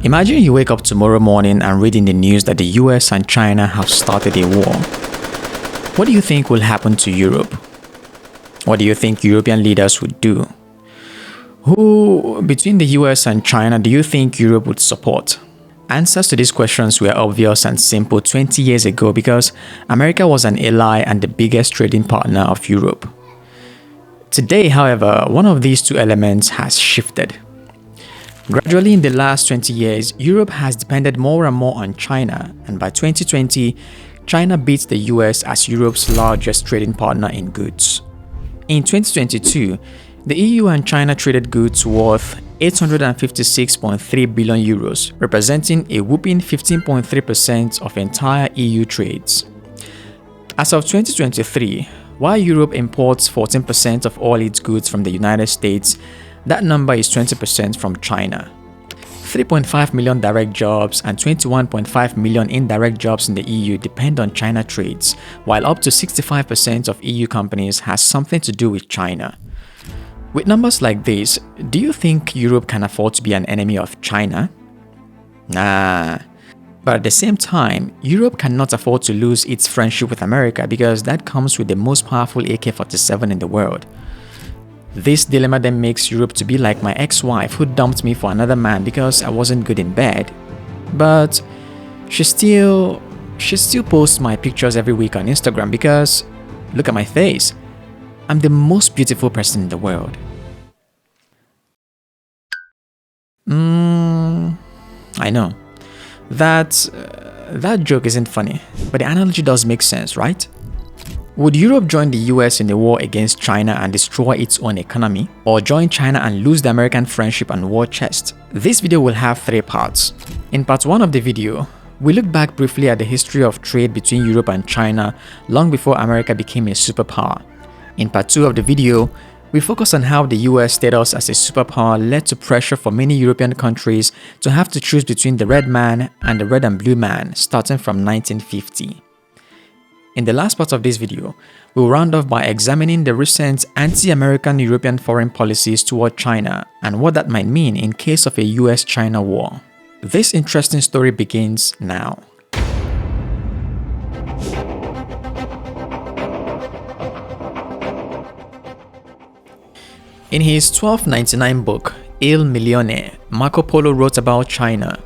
Imagine you wake up tomorrow morning and read in the news that the US and China have started a war. What do you think will happen to Europe? What do you think European leaders would do? Who, between the US and China, do you think Europe would support? Answers to these questions were obvious and simple 20 years ago because America was an ally and the biggest trading partner of Europe. Today, however, one of these two elements has shifted. Gradually in the last 20 years, Europe has depended more and more on China, and by 2020, China beats the US as Europe's largest trading partner in goods. In 2022, the EU and China traded goods worth 856.3 billion euros, representing a whopping 15.3% of entire EU trades. As of 2023, while Europe imports 14% of all its goods from the United States, that number is 20% from China. 3.5 million direct jobs and 21.5 million indirect jobs in the EU depend on China trades, while up to 65% of EU companies has something to do with China. With numbers like this, do you think Europe can afford to be an enemy of China? Nah. But at the same time, Europe cannot afford to lose its friendship with America because that comes with the most powerful AK-47 in the world. This dilemma then makes Europe to be like my ex-wife who dumped me for another man because I wasn't good in bed. But she still posts my pictures every week on Instagram because, look at my face, I'm the most beautiful person in the world. I know. That joke isn't funny, but the analogy does make sense, right? Would Europe join the US in a war against China and destroy its own economy? Or join China and lose the American friendship and war chest? This video will have 3 parts. In part 1 of the video, we look back briefly at the history of trade between Europe and China long before America became a superpower. In part 2 of the video, we focus on how the US status as a superpower led to pressure for many European countries to have to choose between the red man and the red and blue man starting from 1950. In the last part of this video, we'll round off by examining the recent anti-American European foreign policies toward China and what that might mean in case of a US-China war. This interesting story begins now. In his 1299 book, Il Milione, Marco Polo wrote about China.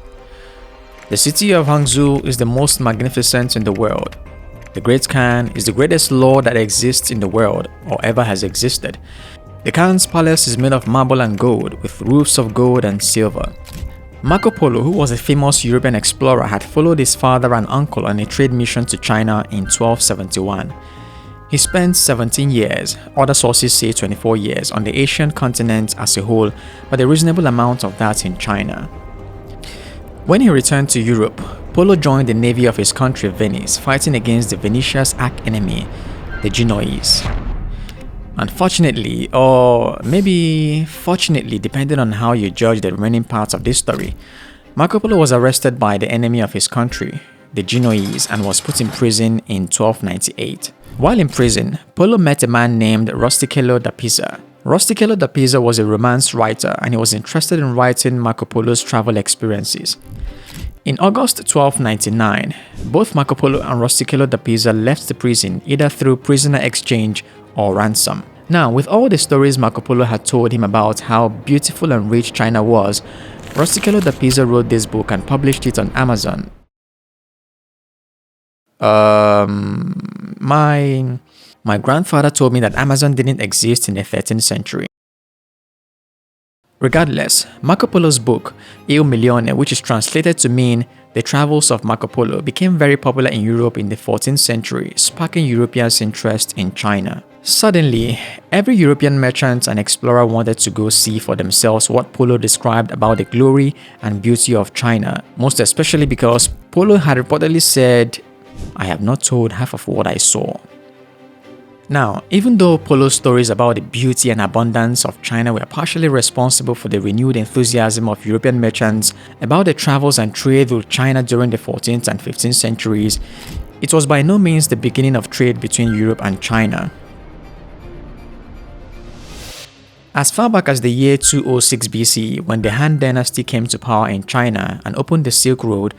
The city of Hangzhou is the most magnificent in the world. The Great Khan is the greatest lord that exists in the world or ever has existed. The Khan's palace is made of marble and gold with roofs of gold and silver. Marco Polo, who was a famous European explorer, had followed his father and uncle on a trade mission to China in 1271. He spent 17 years, other sources say 24 years, on the Asian continent as a whole, but a reasonable amount of that in China. When he returned to Europe, Polo joined the navy of his country, Venice, fighting against the Venetia's arch-enemy, the Genoese. Unfortunately, or maybe fortunately, depending on how you judge the remaining parts of this story, Marco Polo was arrested by the enemy of his country, the Genoese, and was put in prison in 1298. While in prison, Polo met a man named Rustichello da Pisa. Rustichello da Pisa was a Romance writer and he was interested in writing Marco Polo's travel experiences. In August 1299, both Marco Polo and Rustichello da Pisa left the prison either through prisoner exchange or ransom. Now, with all the stories Marco Polo had told him about how beautiful and rich China was, Rustichello da Pisa wrote this book and published it on Amazon. My grandfather told me that Amazon didn't exist in the 13th century. Regardless, Marco Polo's book, Il Milione, which is translated to mean The Travels of Marco Polo, became very popular in Europe in the 14th century, sparking Europeans' interest in China. Suddenly, every European merchant and explorer wanted to go see for themselves what Polo described about the glory and beauty of China, most especially because Polo had reportedly said, "I have not told half of what I saw." Now, even though Polo's stories about the beauty and abundance of China were partially responsible for the renewed enthusiasm of European merchants about the travels and trade with China during the 14th and 15th centuries, it was by no means the beginning of trade between Europe and China. As far back as the year 206 BC, when the Han Dynasty came to power in China and opened the Silk Road,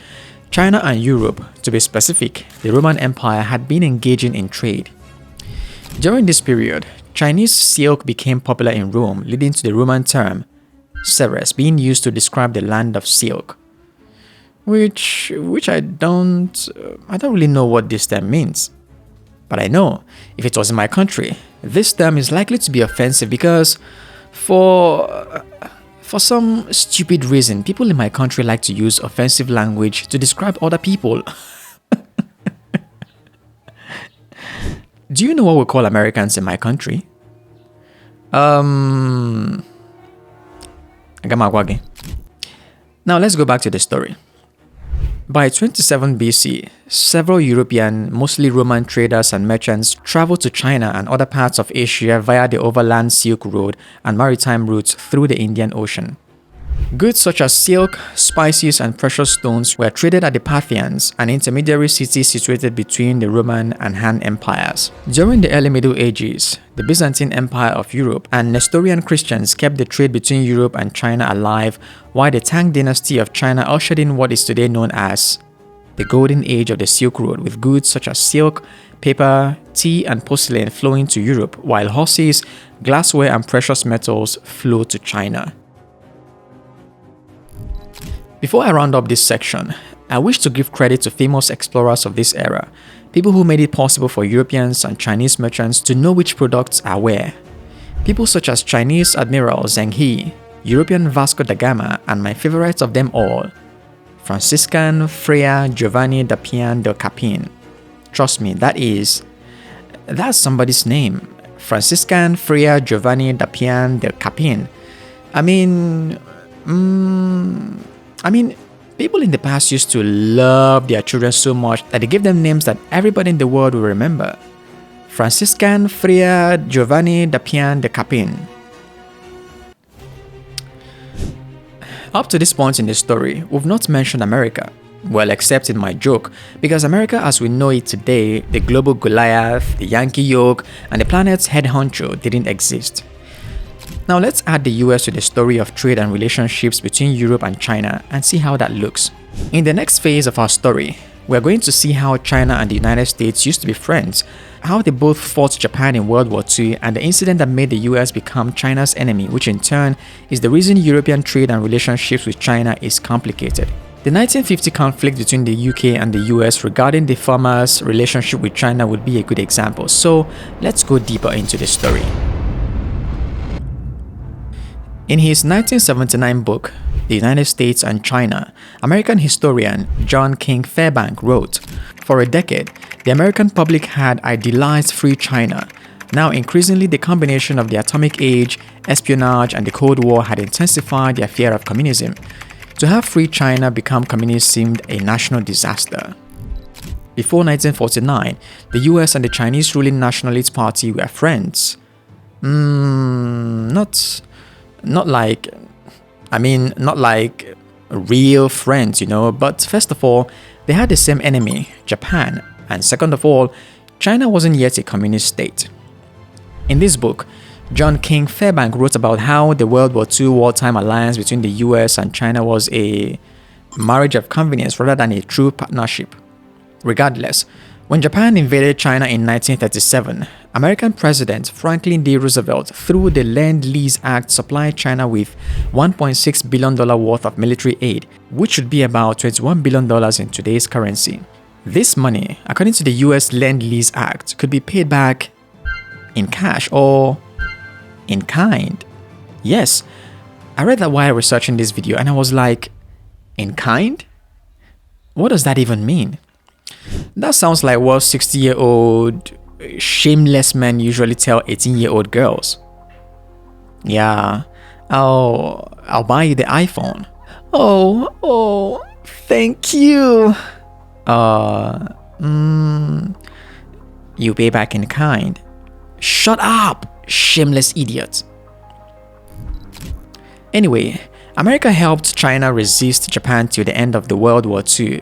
China and Europe, to be specific, the Roman Empire had been engaging in trade. During this period, Chinese silk became popular in Rome, leading to the Roman term Ceres being used to describe the land of silk. Which I don't really know what this term means. But I know, if it was in my country, this term is likely to be offensive because for some stupid reason, people in my country like to use offensive language to describe other people. Do you know what we call Americans in my country? Now let's go back to the story. By 27 BC, several European, mostly Roman traders and merchants traveled to China and other parts of Asia via the overland Silk Road and maritime routes through the Indian Ocean. Goods such as silk, spices, and precious stones were traded at the Parthians, an intermediary city situated between the Roman and Han empires. During the early Middle Ages, the Byzantine Empire of Europe and Nestorian Christians kept the trade between Europe and China alive, while the Tang dynasty of China ushered in what is today known as the Golden Age of the Silk Road, with goods such as silk, paper, tea, and porcelain flowing to Europe, while horses, glassware, and precious metals flowed to China. Before I round up this section, I wish to give credit to famous explorers of this era, people who made it possible for Europeans and Chinese merchants to know which products are where. People such as Chinese Admiral Zheng He, European Vasco da Gama, and my favorites of them all, Franciscan Fra Giovanni da Pian del Capin. Trust me, that's somebody's name. Franciscan Fra Giovanni da Pian del Capin. I mean, people in the past used to love their children so much that they gave them names that everybody in the world will remember. Franciscan Fra Giovanni da Pian del Capin. Up to this point in the story, we've not mentioned America. Well, except in my joke, because America as we know it today, the global Goliath, the Yankee yoke, and the planet's head honcho didn't exist. Now let's add the US to the story of trade and relationships between Europe and China and see how that looks. In the next phase of our story, we're going to see how China and the United States used to be friends, how they both fought Japan in World War II, and the incident that made the US become China's enemy, which in turn is the reason European trade and relationships with China is complicated. The 1950 conflict between the UK and the US regarding the former's relationship with China would be a good example, so let's go deeper into the story. In his 1979 book, The United States and China, American historian John King Fairbank wrote, "For a decade, the American public had idealized free China. Now increasingly the combination of the atomic age, espionage, and the Cold War had intensified their fear of communism. To have free China become communist seemed a national disaster." Before 1949, the US and the Chinese ruling Nationalist Party were friends. Not like real friends, but first of all, they had the same enemy, Japan, and second of all, China wasn't yet a communist state. In this book, John King Fairbank wrote about how the World War II wartime alliance between the US and China was a marriage of convenience rather than a true partnership. Regardless, when Japan invaded China in 1937, American President Franklin D. Roosevelt, through the Lend-Lease Act, supplied China with $1.6 billion worth of military aid, which should be about $21 billion in today's currency. This money, according to the US Lend-Lease Act, could be paid back in cash or in kind. Yes, I read that while researching this video and I was like, in kind? What does that even mean? That sounds like what 60-year-old shameless men usually tell 18-year-old girls. Yeah, I'll buy you the iPhone. Oh, thank you. You pay back in kind. Shut up, shameless idiot. Anyway, America helped China resist Japan till the end of the World War II.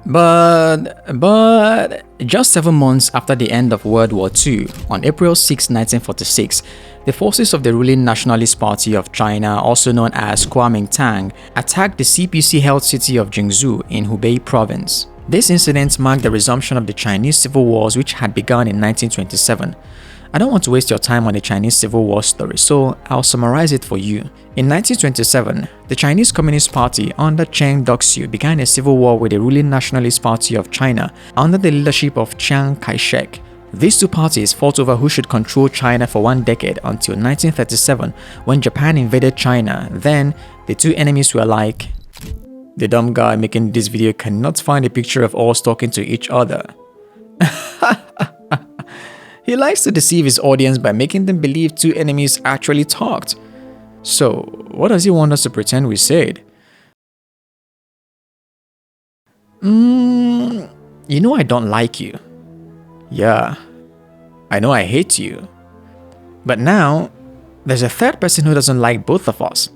But just 7 months after the end of World War II, on April 6, 1946, the forces of the ruling Nationalist Party of China, also known as Kuomintang, attacked the CPC-held city of Jingzhou in Hubei province. This incident marked the resumption of the Chinese Civil Wars, which had begun in 1927. I don't want to waste your time on the Chinese Civil War story, so I'll summarize it for you. In 1927, the Chinese Communist Party under Cheng Duxiu began a civil war with the ruling Nationalist Party of China under the leadership of Chiang Kai-shek. These two parties fought over who should control China for 1 decade until 1937, when Japan invaded China. Then, the two enemies were like... The dumb guy making this video cannot find a picture of us talking to each other. He likes to deceive his audience by making them believe two enemies actually talked. So, what does he want us to pretend we said? You know I don't like you. Yeah, I know I hate you. But now, there's a third person who doesn't like both of us.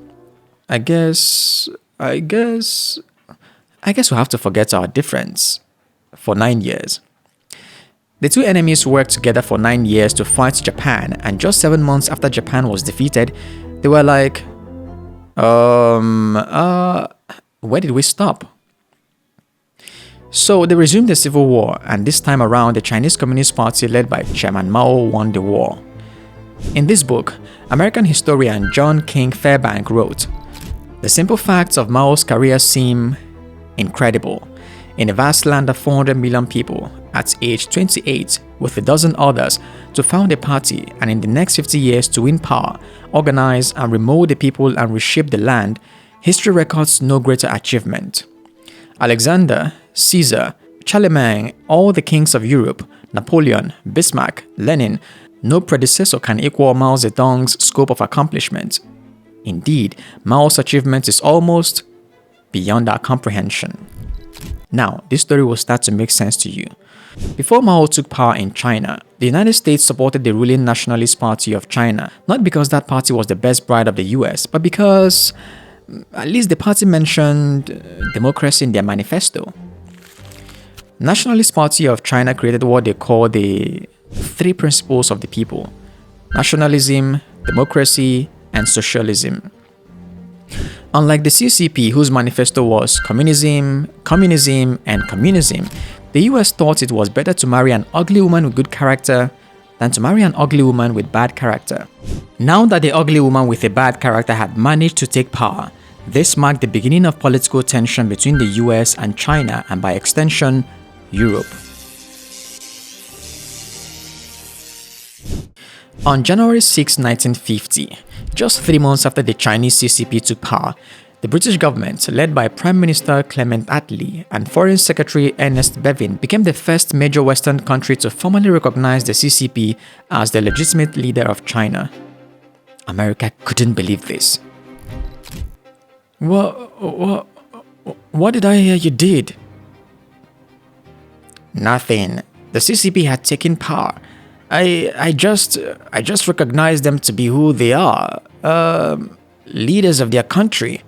I guess we'll have to forget our difference for 9 years. The two enemies worked together for 9 years to fight Japan, and just 7 months after Japan was defeated, they were like, where did we stop? So they resumed the civil war, and this time around, the Chinese Communist Party led by Chairman Mao won the war. In this book, American historian John King Fairbank wrote, "The simple facts of Mao's career seem incredible. In a vast land of 400 million people, at age 28, with a dozen others, to found a party and in the next 50 years to win power, organize and remold the people and reshape the land, history records no greater achievement. Alexander, Caesar, Charlemagne, all the kings of Europe, Napoleon, Bismarck, Lenin, no predecessor can equal Mao Zedong's scope of accomplishment. Indeed, Mao's achievement is almost beyond our comprehension." Now, this story will start to make sense to you. Before Mao took power in China, the United States supported the ruling Nationalist Party of China, not because that party was the best bride of the US, but because at least the party mentioned democracy in their manifesto. Nationalist Party of China created what they call the 3 principles of the people: nationalism, democracy, and socialism. Unlike the CCP, whose manifesto was communism, communism, and communism, the US thought it was better to marry an ugly woman with good character than to marry an ugly woman with bad character. Now that the ugly woman with a bad character had managed to take power, this marked the beginning of political tension between the US and China, and by extension, Europe. On January 6, 1950, just 3 months after the Chinese CCP took power, the British government, led by Prime Minister Clement Attlee and Foreign Secretary Ernest Bevin, became the first major Western country to formally recognize the CCP as the legitimate leader of China. America couldn't believe this. What did I hear you did? Nothing. The CCP had taken power. I just recognized them to be who they are, leaders of their country.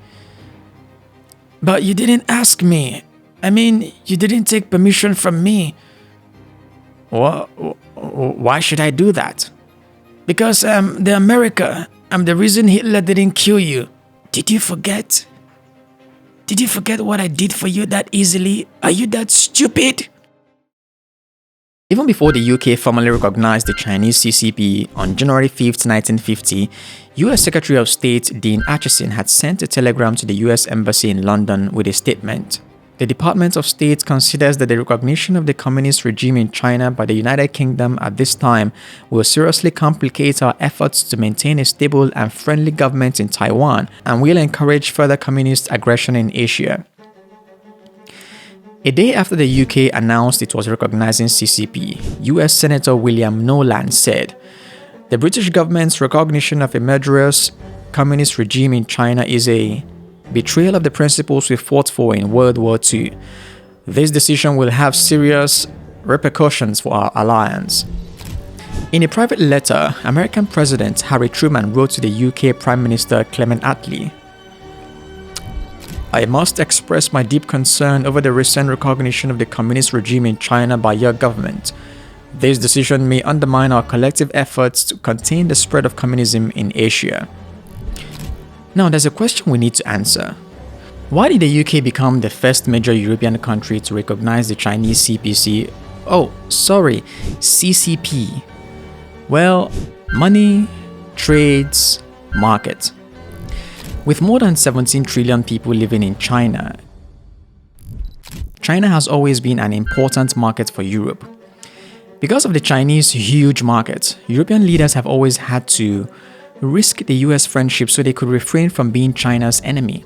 But you didn't ask me. I mean, you didn't take permission from me. Why should I do that? Because the America. I'm the reason Hitler didn't kill you. Did you forget? Did you forget what I did for you that easily? Are you that stupid? Even before the UK formally recognized the Chinese CCP on January 5, 1950, US Secretary of State Dean Acheson had sent a telegram to the US Embassy in London with a statement. The Department of State considers that the recognition of the communist regime in China by the United Kingdom at this time will seriously complicate our efforts to maintain a stable and friendly government in Taiwan and will encourage further communist aggression in Asia. A day after the UK announced it was recognizing CCP, US Senator William Nolan said, "The British government's recognition of a murderous communist regime in China is a betrayal of the principles we fought for in World War II. This decision will have serious repercussions for our alliance." In a private letter, American President Harry Truman wrote to the UK Prime Minister Clement Attlee, I must express my deep concern over the recent recognition of the communist regime in China by your government. This decision may undermine our collective efforts to contain the spread of communism in Asia. Now, there's a question we need to answer. Why did the UK become the first major European country to recognize the Chinese CPC? Oh, sorry, CCP. Well, money, trades, market. With more than 17 trillion people living in China, China has always been an important market for Europe. Because of the Chinese huge market, European leaders have always had to risk the US friendship so they could refrain from being China's enemy.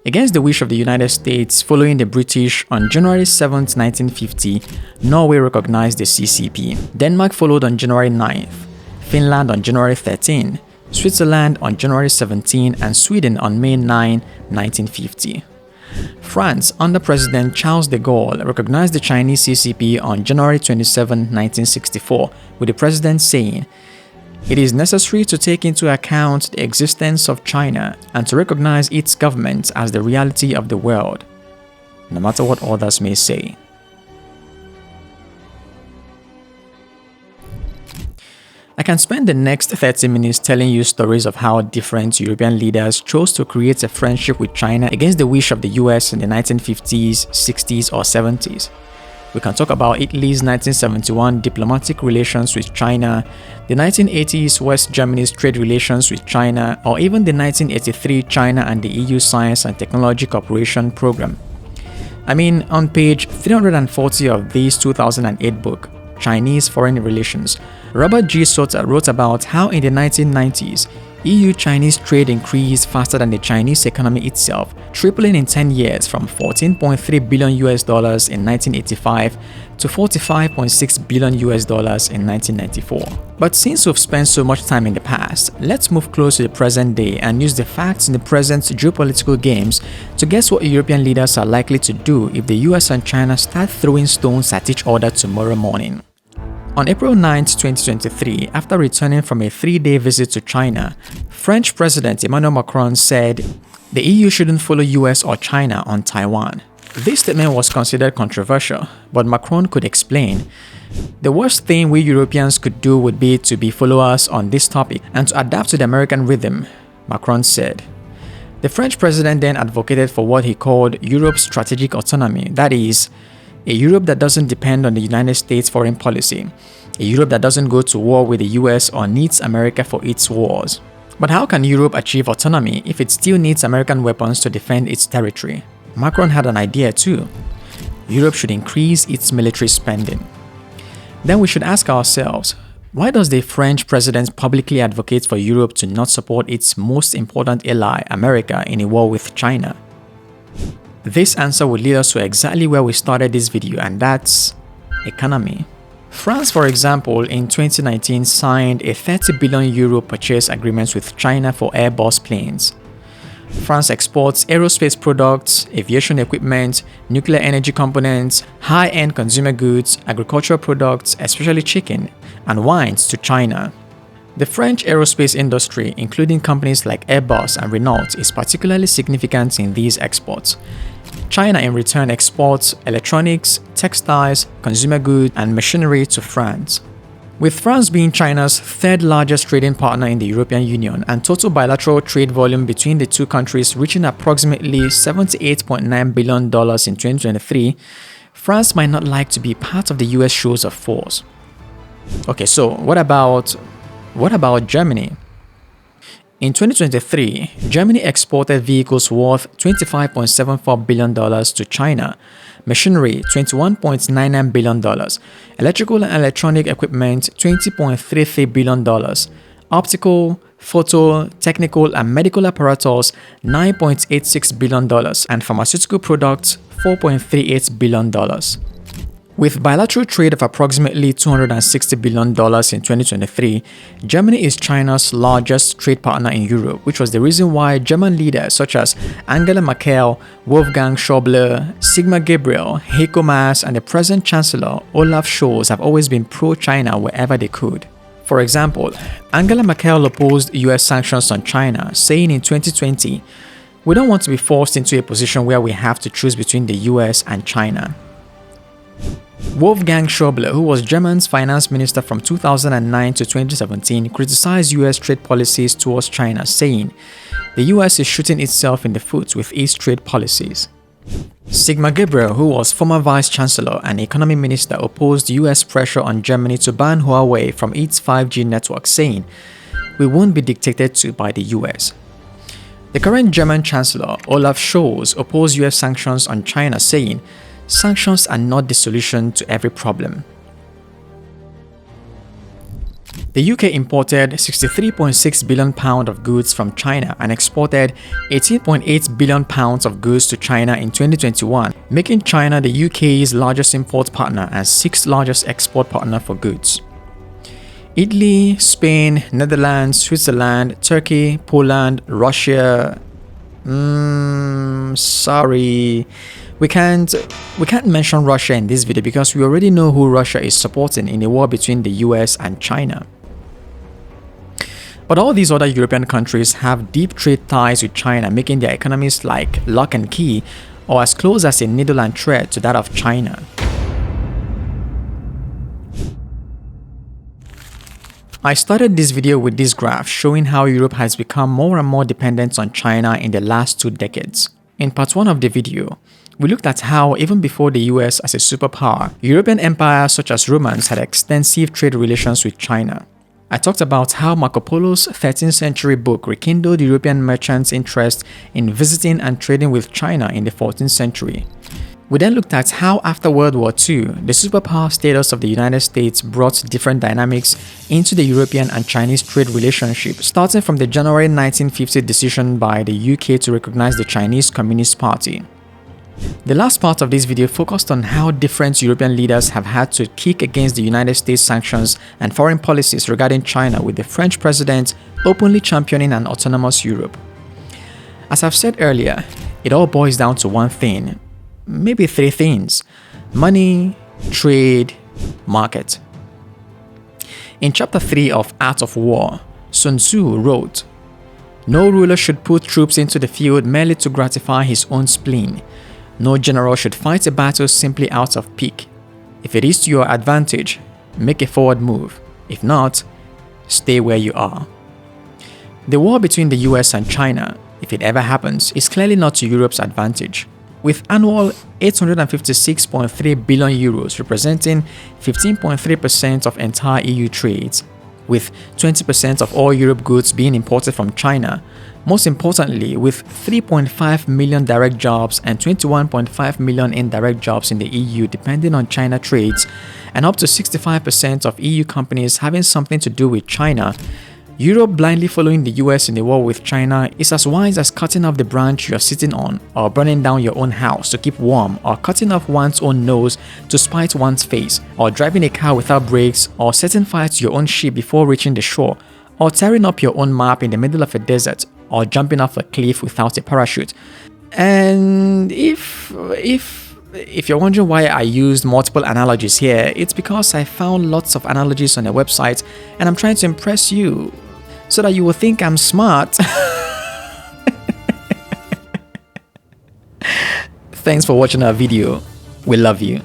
Against the wish of the United States, following the British, on January 7, 1950, Norway recognized the CCP. Denmark followed on January 9th, Finland on January 13, Switzerland on January 17, and Sweden on May 9, 1950. France, under President Charles de Gaulle, recognized the Chinese CCP on January 27, 1964, with the president saying, "It is necessary to take into account the existence of China and to recognize its government as the reality of the world, no matter what others may say." I can spend the next 30 minutes telling you stories of how different European leaders chose to create a friendship with China against the wish of the US in the 1950s, 60s, or 70s. We can talk about Italy's 1971 diplomatic relations with China, the 1980s West Germany's trade relations with China, or even the 1983 China and the EU Science and Technology Cooperation Program. I mean, on page 340 of this 2008 book, Chinese Foreign Relations, Robert G. Soter wrote about how in the 1990s, EU-Chinese trade increased faster than the Chinese economy itself, tripling in 10 years from $14.3 billion in 1985 to $45.6 billion in 1994. But since we've spent so much time in the past, let's move close to the present day and use the facts in the present geopolitical games to guess what European leaders are likely to do if the US and China start throwing stones at each other tomorrow morning. On April 9, 2023, after returning from a 3-day visit to China, French President Emmanuel Macron said the EU shouldn't follow US or China on Taiwan. This statement was considered controversial, but Macron could explain. The worst thing we Europeans could do would be to be followers on this topic and to adapt to the American rhythm, Macron said. The French president then advocated for what he called Europe's strategic autonomy, that is, a Europe that doesn't depend on the United States foreign policy, a Europe that doesn't go to war with the US or needs America for its wars. But how can Europe achieve autonomy if it still needs American weapons to defend its territory? Macron had an idea too. Europe should increase its military spending. Then we should ask ourselves, why does the French president publicly advocate for Europe to not support its most important ally, America, in a war with China? This answer will lead us to exactly where we started this video, and that's economy. France, for example, in 2019 signed a 30 billion euro purchase agreement with China for Airbus planes. France exports aerospace products, aviation equipment, nuclear energy components, high-end consumer goods, agricultural products, especially chicken, and wines to China. The French aerospace industry, including companies like Airbus and Renault, is particularly significant in these exports. China in return exports electronics, textiles, consumer goods, and machinery to France. With France being China's third largest trading partner in the European Union and total bilateral trade volume between the two countries reaching approximately $78.9 billion in 2023, France might not like to be part of the US shows of force. Okay, so what about Germany? In 2023, Germany exported vehicles worth $25.74 billion to China, machinery $21.99 billion, electrical and electronic equipment $20.33 billion, optical, photo, technical and medical apparatus $9.86 billion, and pharmaceutical products $4.38 billion. With bilateral trade of approximately $260 billion in 2023, Germany is China's largest trade partner in Europe, which was the reason why German leaders such as Angela Merkel, Wolfgang Schäuble, Sigmar Gabriel, Heiko Maas, and the present Chancellor Olaf Scholz have always been pro-China wherever they could. For example, Angela Merkel opposed US sanctions on China, saying in 2020, We don't want to be forced into a position where we have to choose between the US and China. Wolfgang Schäuble, who was Germany's finance minister from 2009 to 2017, criticized US trade policies towards China, saying the US is shooting itself in the foot with its trade policies. Sigmar Gabriel, who was former vice chancellor and economy minister, opposed US pressure on Germany to ban Huawei from its 5G network, saying, "We won't be dictated to by the US." The current German chancellor, Olaf Scholz, opposed US sanctions on China, saying, "Sanctions are not the solution to every problem." The UK imported £63.6 billion of goods from China and exported £18.8 billion of goods to China in 2021, making China the UK's largest import partner and sixth largest export partner for goods. Italy, Spain, Netherlands, Switzerland, Turkey, Poland, Russia. Sorry. We can't mention Russia in this video because we already know who Russia is supporting in the war between the US and China. But all these other European countries have deep trade ties with China, making their economies like lock and key or as close as a needle and thread to that of China. I started this video with this graph showing how Europe has become more and more dependent on China in the last 2 decades. In part 1 of the video, we looked at how, even before the US as a superpower, European empires such as Romans had extensive trade relations with China. I talked about how Marco Polo's 13th century book rekindled European merchants' interest in visiting and trading with China in the 14th century. We then looked at how after World War II, the superpower status of the United States brought different dynamics into the European and Chinese trade relationship, starting from the January 1950 decision by the UK to recognize the Chinese Communist Party. The last part of this video focused on how different European leaders have had to kick against the United States sanctions and foreign policies regarding China, with the French president openly championing an autonomous Europe. As I've said earlier, it all boils down to one thing, maybe 3 things: money, trade, market. In chapter 3 of Art of War, Sun Tzu wrote, "No ruler should put troops into the field merely to gratify his own spleen. No general should fight a battle simply out of pique. If it is to your advantage, make a forward move. If not, stay where you are." The war between the US and China, if it ever happens, is clearly not to Europe's advantage. With annual €856.3 billion representing 15.3% of entire EU trades, with 20% of all Europe goods being imported from China, most importantly with 3.5 million direct jobs and 21.5 million indirect jobs in the EU depending on China trades, and up to 65% of EU companies having something to do with China, Europe blindly following the US in the war with China is as wise as cutting off the branch you are sitting on, or burning down your own house to keep warm, or cutting off one's own nose to spite one's face, or driving a car without brakes, or setting fire to your own ship before reaching the shore, or tearing up your own map in the middle of a desert, or jumping off a cliff without a parachute. And if you're wondering why I used multiple analogies here, it's because I found lots of analogies on the website and I'm trying to impress you so that you will think I'm smart. Thanks for watching our video. We love you.